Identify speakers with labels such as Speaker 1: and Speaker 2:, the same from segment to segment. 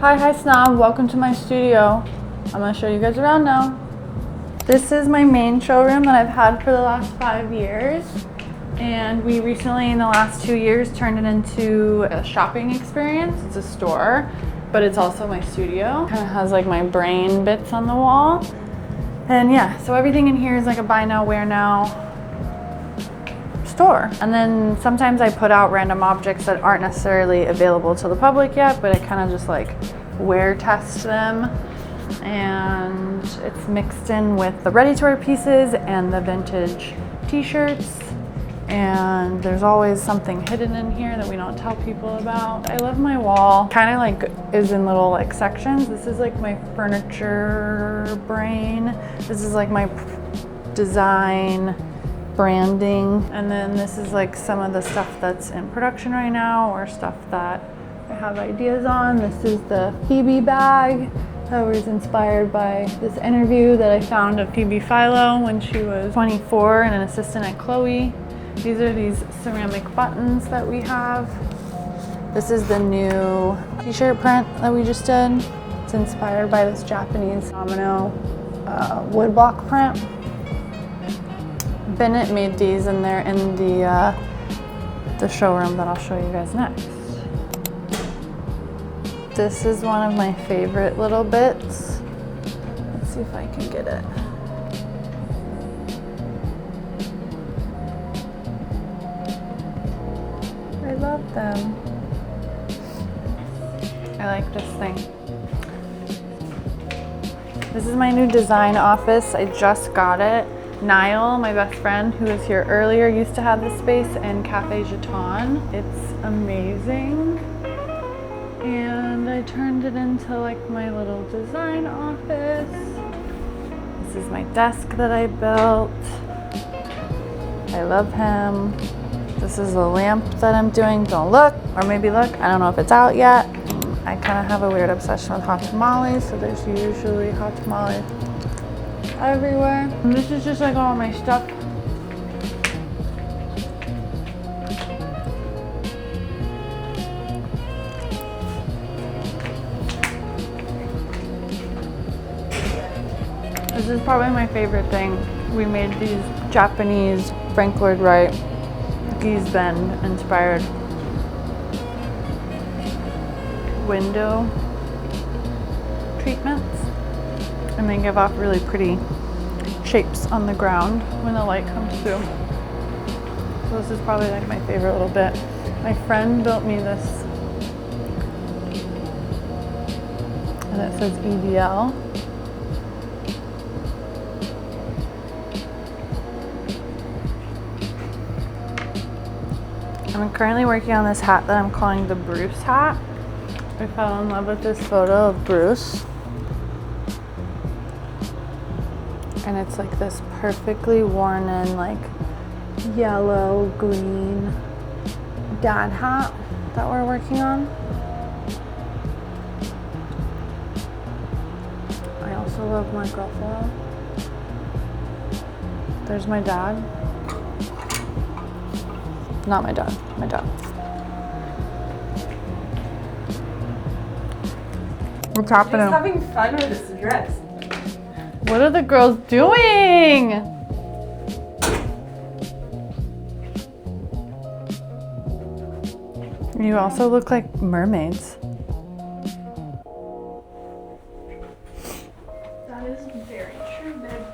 Speaker 1: Hi Snob, welcome to my studio. I'm gonna show you guys around now. This is my main showroom that I've had for the last 5 years. And we recently, in the last 2 years, turned it into a shopping experience. It's a store, but it's also my studio. Kind of has like my brain bits on the wall. And yeah, so everything in here is like a buy now, wear now store. And then sometimes I put out random objects that aren't necessarily available to the public yet, but I kind of just like wear test them. And it's mixed in with the ready-to-wear pieces and the vintage t-shirts. And there's always something hidden in here that we don't tell people about. I love my wall. Kind of like is in little like sections. This is like my furniture brain. This is like my design, branding. And then this is like some of the stuff that's in production right now or stuff that I have ideas on. This is the Phoebe bag. That was inspired by this interview that I found of Phoebe Philo when she was 24 and an assistant at Chloe. These are these ceramic buttons that we have. This is the new t-shirt print that we just did. It's inspired by this Japanese domino woodblock print. Bennett made these and they're in the showroom that I'll show you guys next. This is one of my favorite little bits. Let's see if I can get it. I love them. I like this thing. This is my new design office. I just got it. Niall, my best friend who was here earlier, used to have this space in Cafe Jeton. It's amazing. And I turned it into like my little design office. This is my desk that I built. I love him. This is a lamp that I'm doing. Don't look, or maybe look. I don't know if it's out yet. I kind of have a weird obsession with hot tamales, so there's usually hot tamales everywhere. And this is just like all my stuff. This is probably my favorite thing. We made these Japanese Frank Lloyd Wright Geese Bend inspired window treatments. And they give off really pretty shapes on the ground when the light comes through. So this is probably like my favorite little bit. My friend built me this, and it says EVL. I'm currently working on this hat that I'm calling the Bruce hat. I fell in love with this photo of Bruce. And it's like this perfectly worn in like yellow, green dad hat that we're working on. I also love Mark Ruffalo. There's my dad. Not my dad, my dad. What's happening?
Speaker 2: She's having fun with this dress.
Speaker 1: What are the girls doing? You also look like mermaids.
Speaker 2: That is very true, babe.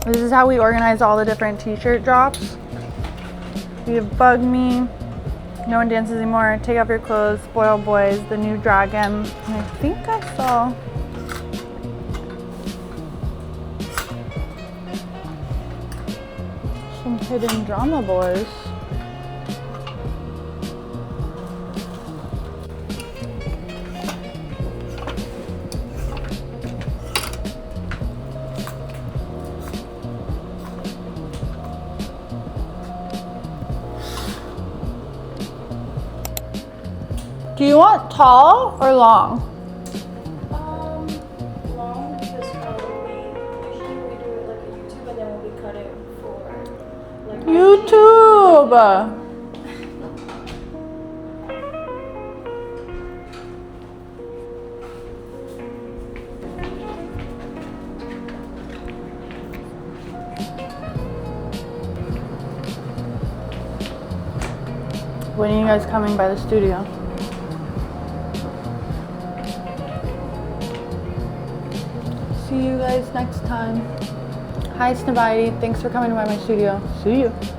Speaker 1: This is how we organize all the different t-shirt drops. We have Bug Me, No One Dances Anymore, Take Off Your Clothes, Spoil Boys, The New Dragon, and I think I saw some Hidden Drama Boys. Do you want tall or long?
Speaker 2: Long because probably usually we do it like a YouTube and then we cut it for like
Speaker 1: YouTube! YouTube. When are you guys coming by the studio? See you guys next time. Hi Snobiety, thanks for coming by my studio. See you.